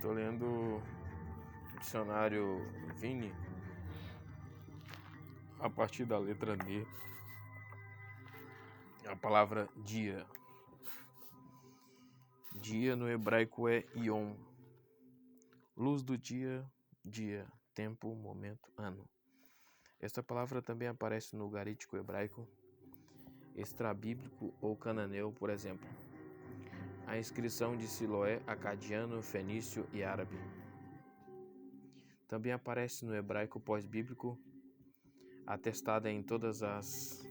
Estou lendo o dicionário Vini a partir da letra D, a palavra dia. Dia no hebraico é Yom. Luz do dia, dia, tempo, momento, ano. Esta palavra também aparece no garítico hebraico, extrabíblico ou cananeu, por exemplo. A inscrição de Siloé, acadiano, fenício e árabe. Também aparece no hebraico pós-bíblico, atestada em todas as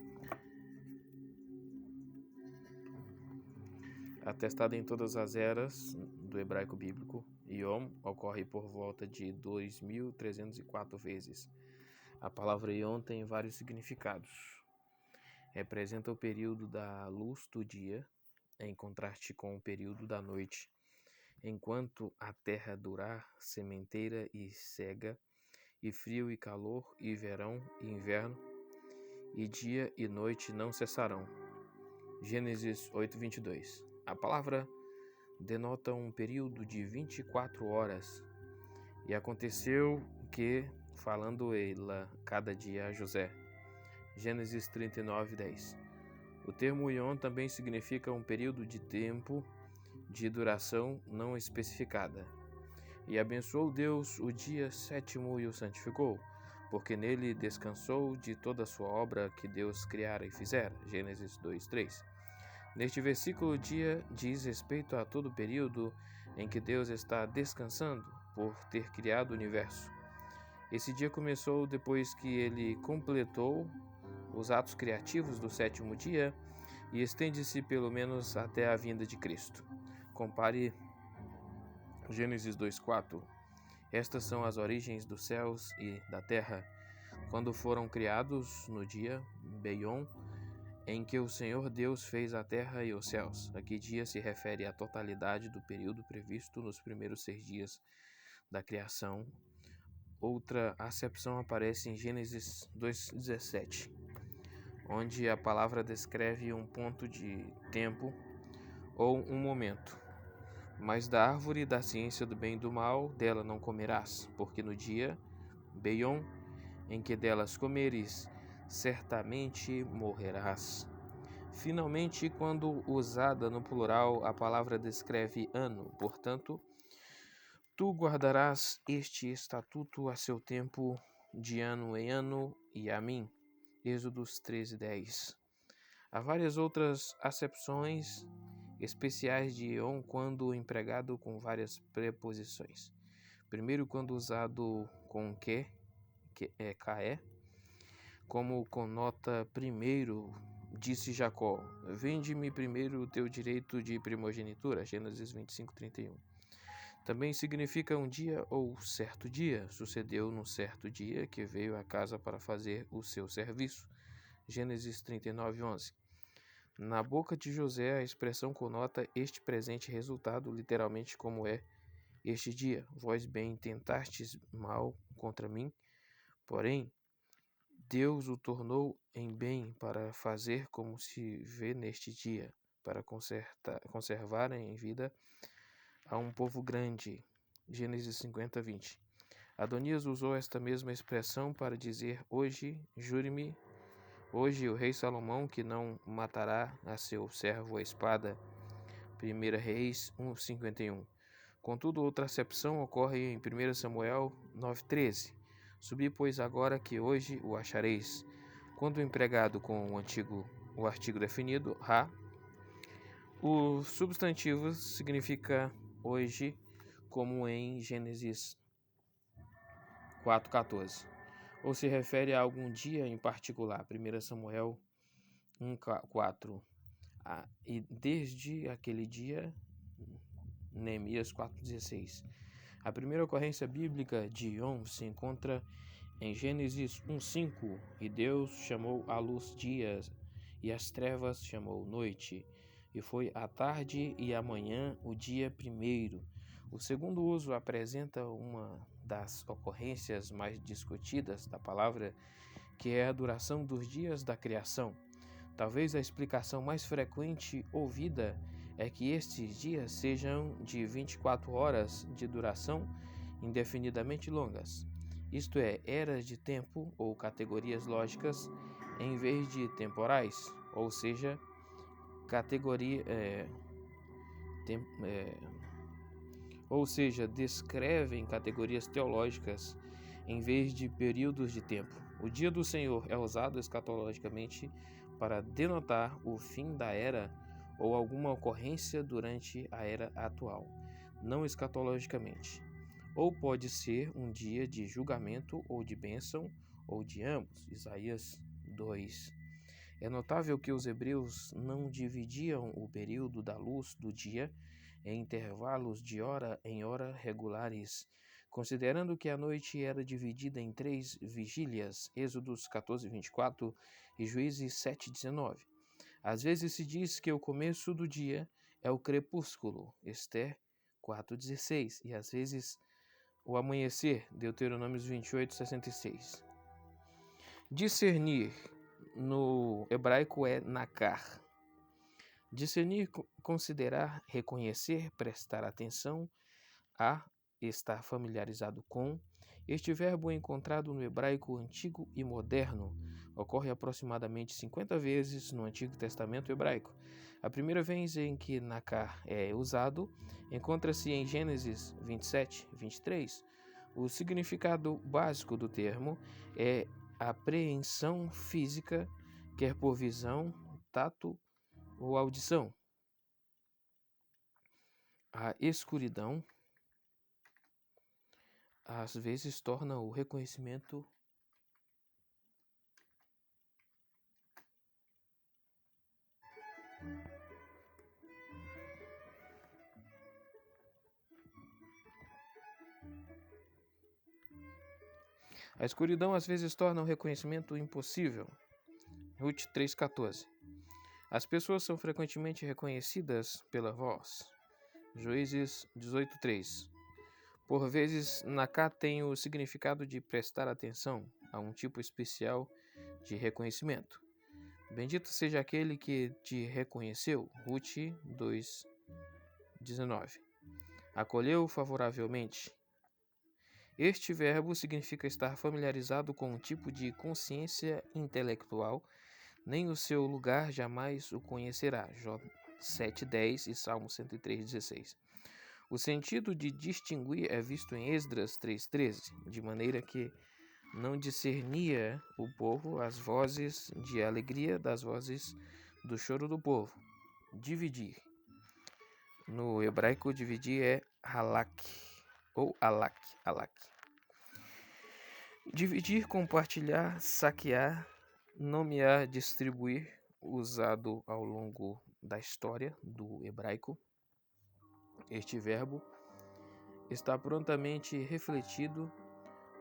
eras do hebraico bíblico. Yom ocorre por volta de 2.304 vezes. A palavra Yom tem vários significados. Representa o período da luz do dia, em contraste com o período da noite. Enquanto a terra durar, sementeira e cega, e frio e calor, e verão e inverno, e dia e noite não cessarão. Gênesis 8:22. A palavra denota um período de 24 horas. E aconteceu que, falando ela cada dia a José. Gênesis 39:10. O termo Yom também significa um período de tempo de duração não especificada. E abençoou Deus o dia sétimo e o santificou, porque nele descansou de toda a sua obra que Deus criara e fizera. Gênesis 2:3. Neste versículo, o dia diz respeito a todo o período em que Deus está descansando por ter criado o universo. Esse dia começou depois que ele completou os atos criativos do sétimo dia e estende-se pelo menos até a vinda de Cristo. Compare Gênesis 2:4. Estas são as origens dos céus e da terra, quando foram criados no dia Beyom, em que o Senhor Deus fez a terra e os céus. Aqui dia se refere à totalidade do período previsto nos primeiros 6 dias da criação. Outra acepção aparece em Gênesis 2:17, onde a palavra descreve um ponto de tempo ou um momento. Mas da árvore da ciência do bem e do mal, dela não comerás, porque no dia Beyom, em que delas comeres, certamente morrerás. Finalmente, quando usada no plural, a palavra descreve ano. Portanto, tu guardarás este estatuto a seu tempo, de ano em ano, e a mim. Êxodos 13:10. Há várias outras acepções especiais de Yom quando empregado com várias preposições. Primeiro, quando usado com que é KE, como conota primeiro, disse Jacó, vende-me primeiro o teu direito de primogenitura, Gênesis 25:31. Também significa um dia ou certo dia, sucedeu num certo dia que veio à casa para fazer o seu serviço, Gênesis 39:11. Na boca de José, a expressão conota este presente resultado literalmente como é este dia. Vós bem tentastes mal contra mim, porém Deus o tornou em bem para fazer como se vê neste dia, para conservar em vida a um povo grande. Gênesis 50:20. Adonias usou esta mesma expressão para dizer hoje, jure-me, hoje o rei Salomão que não matará a seu servo a espada. 1 Reis 1:51. Contudo, outra acepção ocorre em 1 Samuel 9:13. Subi, pois, agora que hoje o achareis. Quando empregado com o artigo definido, ra, o substantivo significa hoje, como em Gênesis 4:14, ou se refere a algum dia em particular, 1 Samuel 1:4, e desde aquele dia, Neemias 4:16. A primeira ocorrência bíblica de Yom se encontra em Gênesis 1:5, e Deus chamou a luz dia, e as trevas chamou noite, e foi a tarde e a manhã o dia primeiro. O segundo uso apresenta uma das ocorrências mais discutidas da palavra, que é a duração dos dias da criação. Talvez a explicação mais frequente ouvida é que estes dias sejam de 24 horas de duração indefinidamente longas, isto é, eras de tempo ou categorias lógicas em vez de temporais, ou seja, descrevem categorias teológicas em vez de períodos de tempo. O dia do Senhor é usado escatologicamente para denotar o fim da era ou alguma ocorrência durante a era atual, não escatologicamente. Ou pode ser um dia de julgamento ou de bênção, ou de ambos. Isaías 2. É notável que os hebreus não dividiam o período da luz do dia em intervalos de hora em hora regulares, considerando que a noite era dividida em 3 vigílias, Êxodos 14:24 e Juízes 7:19. Às vezes se diz que o começo do dia é o crepúsculo, Ester 4:16, e às vezes o amanhecer, Deuteronômios 28:66. Discernir no hebraico é nakar. Discernir, considerar, reconhecer, prestar atenção a, estar familiarizado com. Este verbo é encontrado no hebraico antigo e moderno. Ocorre aproximadamente 50 vezes no Antigo Testamento hebraico. A primeira vez em que nakar é usado encontra-se em Gênesis 27:23. O significado básico do termo é apreensão física, quer por visão, tato ou audição. A escuridão às vezes torna o reconhecimento impossível. Ruth 3:14. As pessoas são frequentemente reconhecidas pela voz. Juízes 18:3. Por vezes, nakar tem o significado de prestar atenção a um tipo especial de reconhecimento. Bendito seja aquele que te reconheceu. Ruth 2:19. Acolheu favoravelmente. Este verbo significa estar familiarizado com um tipo de consciência intelectual, nem o seu lugar jamais o conhecerá. Jó 7:10 e Salmo 103:16. O sentido de distinguir é visto em Esdras 3:13, de maneira que não discernia o povo as vozes de alegria das vozes do choro do povo. Dividir. No hebraico, dividir é halak ou alak. Dividir, compartilhar, saquear, nomear, distribuir, usado ao longo da história do hebraico. Este verbo está prontamente refletido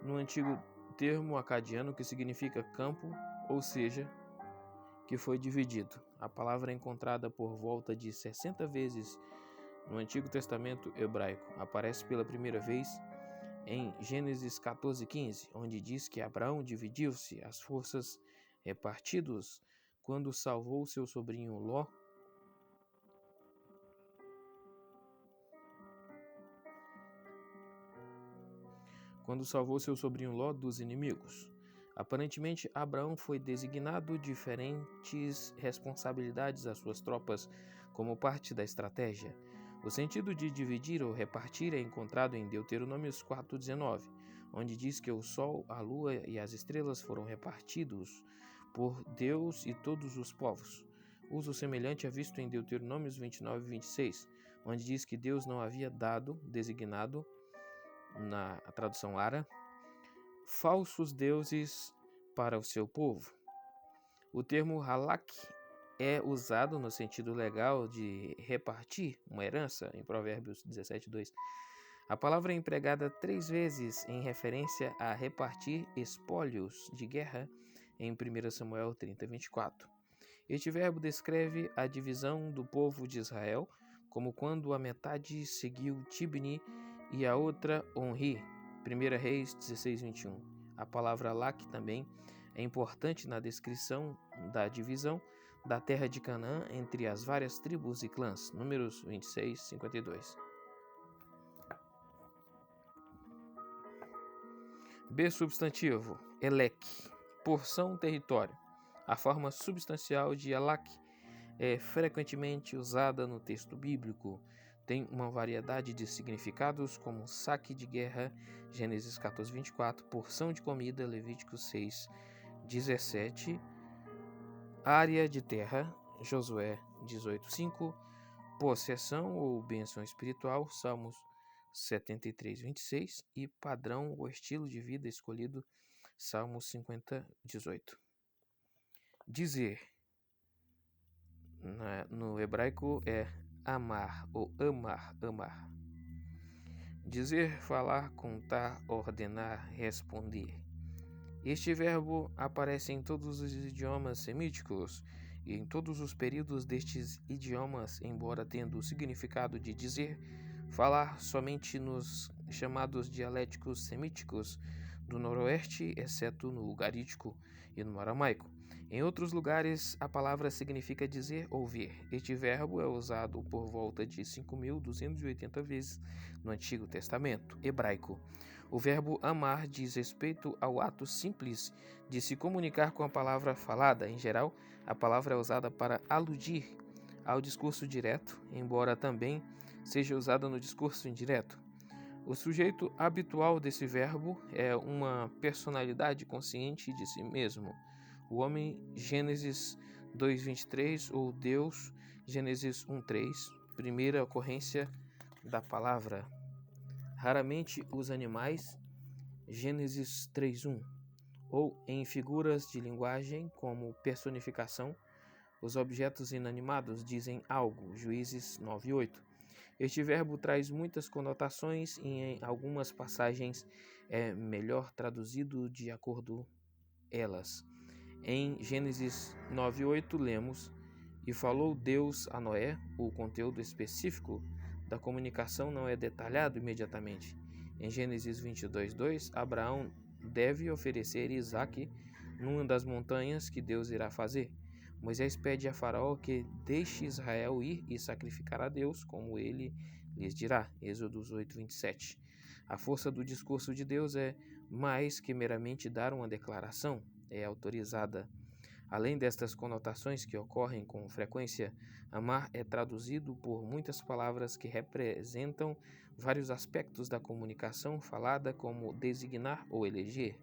no antigo termo acadiano que significa campo, ou seja, que foi dividido. A palavra é encontrada por volta de 60 vezes no Antigo Testamento hebraico. Aparece pela primeira vez em Gênesis 14:15, onde diz que Abraão dividiu-se as forças repartidos quando salvou seu sobrinho Ló dos inimigos. Aparentemente, Abraão foi designado diferentes responsabilidades às suas tropas como parte da estratégia. O sentido de dividir ou repartir é encontrado em Deuteronômios 4:19, onde diz que o sol, a lua e as estrelas foram repartidos por Deus e todos os povos. Uso semelhante é visto em Deuteronômios 29:26, onde diz que Deus não havia designado, na tradução Ara, falsos deuses para o seu povo. O termo halak é usado no sentido legal de repartir uma herança, em Provérbios 17:2. A palavra é empregada 3 vezes em referência a repartir espólios de guerra em 1 Samuel 30:24. Este verbo descreve a divisão do povo de Israel, como quando a metade seguiu Tibni e a outra Onri, 1 Reis 16:21. A palavra lak também é importante na descrição da divisão da terra de Canaã entre as várias tribos e clãs. Números 26, 52. B. Substantivo. Elec. Porção, território. A forma substancial de Elak é frequentemente usada no texto bíblico. Tem uma variedade de significados, como saque de guerra, Gênesis 14, 24, porção de comida, Levíticos 6, 17, área de terra, Josué 18, 5, possessão ou bênção espiritual, Salmos 73, 26, e padrão ou estilo de vida escolhido, Salmos 50, 18. Dizer, no hebraico é amar ou amar. Dizer, falar, contar, ordenar, responder. Este verbo aparece em todos os idiomas semíticos e em todos os períodos destes idiomas, embora tendo o significado de dizer, falar somente nos chamados dialéticos semíticos do noroeste, exceto no ugarítico e no aramaico. Em outros lugares, a palavra significa dizer, ouvir. Este verbo é usado por volta de 5.280 vezes no Antigo Testamento hebraico. O verbo amar diz respeito ao ato simples de se comunicar com a palavra falada. Em geral, a palavra é usada para aludir ao discurso direto, embora também seja usada no discurso indireto. O sujeito habitual desse verbo é uma personalidade consciente de si mesmo. O homem, Gênesis 2:23, ou Deus, Gênesis 1:3, primeira ocorrência da palavra. Raramente os animais, Gênesis 3:1, ou em figuras de linguagem como personificação, os objetos inanimados dizem algo, Juízes 9:8. Este verbo traz muitas conotações e em algumas passagens é melhor traduzido de acordo elas. Em Gênesis 9:8 lemos: "E falou Deus a Noé". O conteúdo específico da comunicação não é detalhado imediatamente. Em Gênesis 22:2, Abraão deve oferecer Isaque numa das montanhas que Deus irá fazer. Moisés pede a Faraó que deixe Israel ir e sacrificar a Deus, como ele lhes dirá. Êxodos 8:27. A força do discurso de Deus é mais que meramente dar uma declaração, é autorizada. Além destas conotações que ocorrem com frequência, amar é traduzido por muitas palavras que representam vários aspectos da comunicação falada, como designar ou eleger,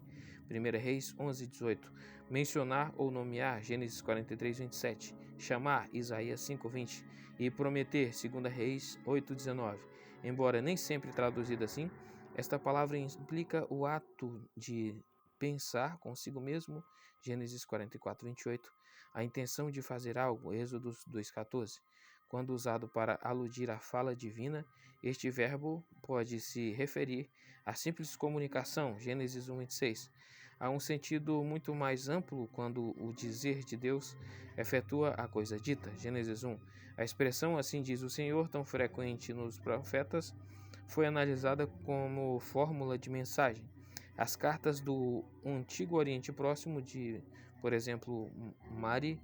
1 Reis 11:18, mencionar ou nomear, Gênesis 43:27, chamar, Isaías 5:20, e prometer, 2 Reis 8:19. Embora nem sempre traduzida assim, esta palavra implica o ato de pensar consigo mesmo, Gênesis 44:28, a intenção de fazer algo, Êxodos 2:14. Quando usado para aludir à fala divina, este verbo pode se referir à simples comunicação, Gênesis 1:26. Há um sentido muito mais amplo quando o dizer de Deus efetua a coisa dita, Gênesis 1. A expressão "assim diz o Senhor", tão frequente nos profetas, foi analisada como fórmula de mensagem. As cartas do Antigo Oriente Próximo de, por exemplo, Mari,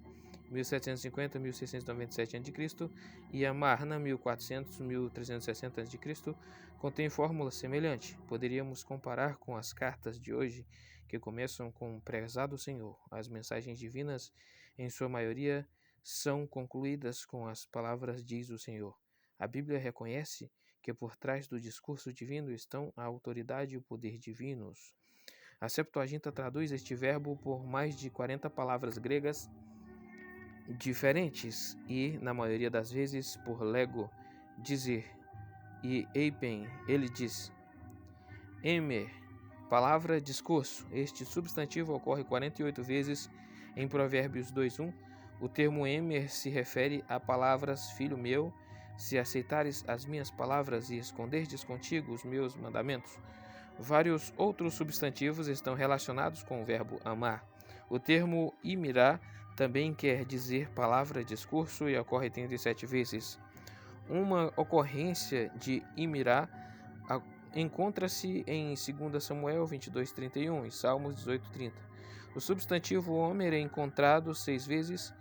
1750-1697 a.C., e a Marna, 1400-1360 a.C., contêm fórmula semelhante. Poderíamos comparar com as cartas de hoje, que começam com "Prezado Senhor". As mensagens divinas, em sua maioria, são concluídas com as palavras "diz o Senhor". A Bíblia reconhece que por trás do discurso divino estão a autoridade e o poder divinos. A Septuaginta traduz este verbo por mais de 40 palavras gregas diferentes e, na maioria das vezes, por lego, dizer, e eipen, ele diz. Emer, palavra, discurso. Este substantivo ocorre 48 vezes em Provérbios 2:1. O termo emer se refere a palavras, filho meu, se aceitares as minhas palavras e esconderdes contigo os meus mandamentos. Vários outros substantivos estão relacionados com o verbo amar. O termo imirá também quer dizer palavra, discurso e ocorre 37 vezes. Uma ocorrência de imirá encontra-se em 2 Samuel 22:31 e Salmos 18:30. O substantivo homer é encontrado 6 vezes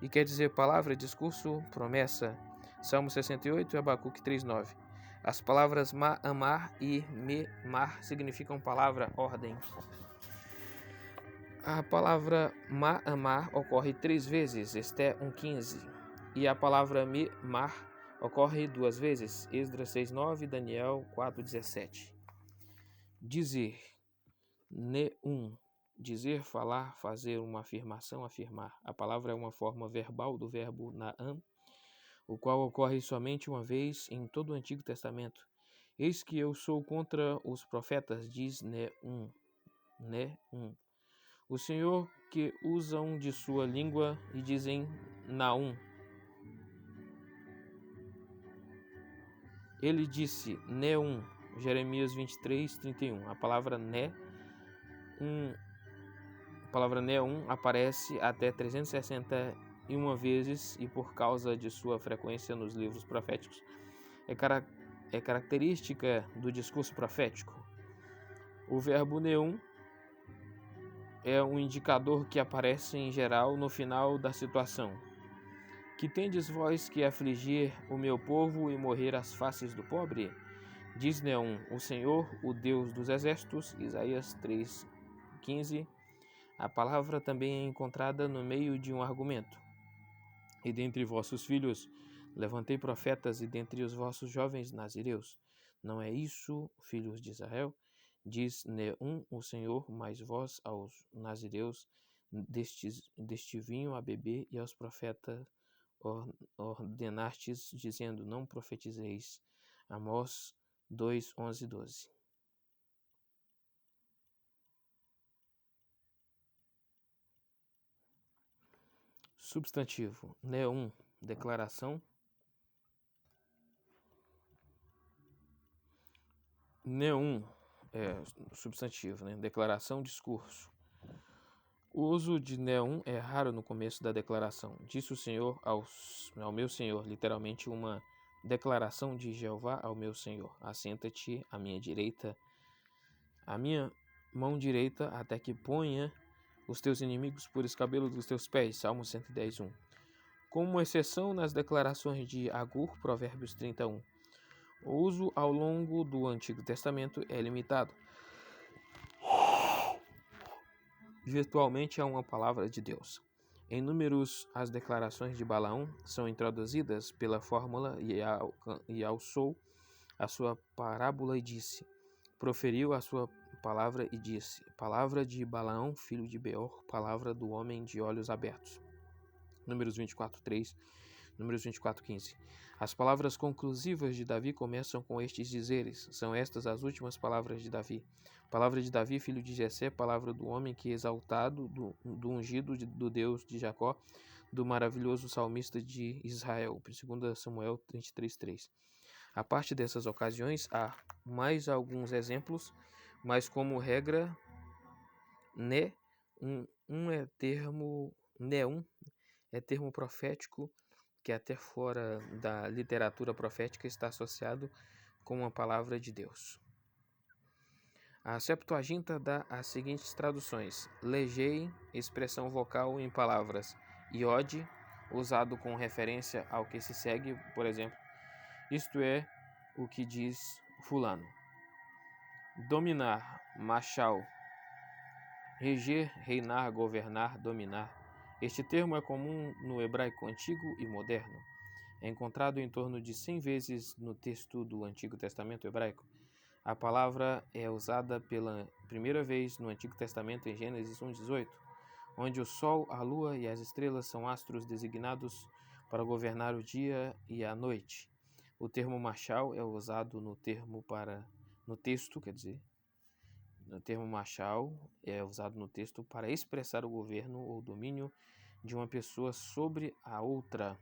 e quer dizer palavra, discurso, promessa. Salmo 68 e Abacuque 3:9. As palavras amar e memar significam palavra, ordem. A palavra amar ocorre 3 vezes, Esté 1:15, e a palavra memar ocorre 2 vezes, Esdras 6:9 e Daniel 4:17. Dizer, neum, dizer, falar, fazer uma afirmação, afirmar. A palavra é uma forma verbal do verbo naam, o qual ocorre somente uma vez em todo o Antigo Testamento. Eis que eu sou contra os profetas, diz neum. O Senhor que usam de sua língua e dizem naum. Ele disse neum, Jeremias 23:31. A palavra neum aparece até 361 vezes e por causa de sua frequência nos livros proféticos é característica do discurso profético. O verbo neum é um indicador que aparece em geral no final da situação. Que tendes vós que afligir o meu povo e morrer as faces do pobre? Diz neum, o Senhor, o Deus dos exércitos, Isaías 3:15. A palavra também é encontrada no meio de um argumento. E dentre vossos filhos levantei profetas, e dentre os vossos jovens nazireus. Não é isso, filhos de Israel? Diz neum, o Senhor, mas vós aos nazireus deste vinho a beber, e aos profetas ordenastes, dizendo, não profetizeis. Amós 2:11 e 12. Substantivo, neum, declaração. Neum é substantivo, né? Declaração, discurso. O uso de neum é raro no começo da declaração. Disse o Senhor ao meu Senhor, literalmente uma declaração de Jeová ao meu Senhor. Assenta-te à minha direita, à minha mão direita, até que ponha os teus inimigos por escabelo dos teus pés. Salmo 110:1. Como exceção nas declarações de Agur, Provérbios 31. O uso ao longo do Antigo Testamento é limitado. Virtualmente é uma palavra de Deus. Em Números, as declarações de Balaão são introduzidas pela fórmula e alçou a sua parábola e disse. Proferiu a sua palavra e disse. Palavra de Balaão, filho de Beor, palavra do homem de olhos abertos. Números 24:3, Números 24:15. As palavras conclusivas de Davi começam com estes dizeres. São estas as últimas palavras de Davi. Palavra de Davi, filho de Jessé, palavra do homem que exaltado, do ungido do Deus de Jacó, do maravilhoso salmista de Israel. 2 Samuel 23:3. A parte dessas ocasiões, há mais alguns exemplos, mas como regra, neum é termo profético que até fora da literatura profética está associado com a palavra de Deus. A Septuaginta dá as seguintes traduções: legei, expressão vocal em palavras, iode, usado com referência ao que se segue, por exemplo, isto é o que diz fulano. Dominar, machal, reger, reinar, governar, dominar. Este termo é comum no hebraico antigo e moderno. É encontrado em torno de 100 vezes no texto do Antigo Testamento hebraico. A palavra é usada pela primeira vez no Antigo Testamento em Gênesis 1:18, onde o sol, a lua e as estrelas são astros designados para governar o dia e a noite. O termo machal é usado no termo machal é usado no texto para expressar o governo ou domínio de uma pessoa sobre a outra.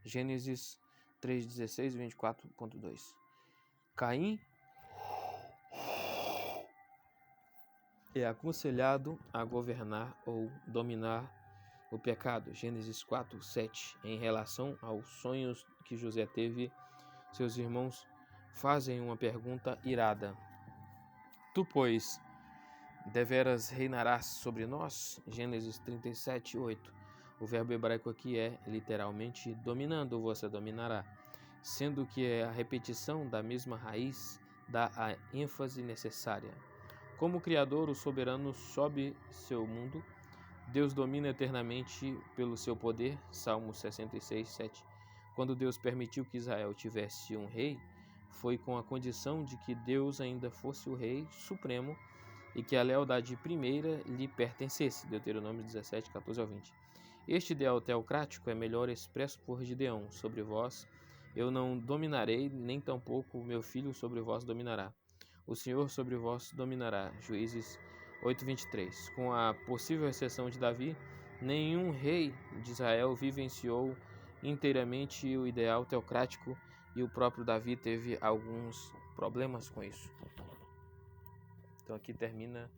Gênesis 3:16 e 24:2. Caim é aconselhado a governar ou dominar o pecado. Gênesis 4:7. Em relação aos sonhos que José teve, seus irmãos fazem uma pergunta irada. Tu, pois, deveras reinarás sobre nós? Gênesis 37:8. O verbo hebraico aqui é literalmente dominando, você dominará, sendo que a repetição da mesma raiz dá a ênfase necessária. Como Criador, o soberano sobe seu mundo. Deus domina eternamente pelo seu poder. Salmo 66, 7. Quando Deus permitiu que Israel tivesse um rei, foi com a condição de que Deus ainda fosse o rei supremo e que a lealdade primeira lhe pertencesse. Deuteronômio 17, 14 ao 20. Este ideal teocrático é melhor expresso por Gideão: sobre vós eu não dominarei, nem tampouco meu filho sobre vós dominará. O Senhor sobre vós dominará. Juízes 8:23. Com a possível exceção de Davi, nenhum rei de Israel vivenciou inteiramente o ideal teocrático e o próprio Davi teve alguns problemas com isso. Então aqui termina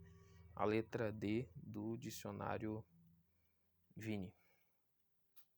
a letra D do dicionário Vini.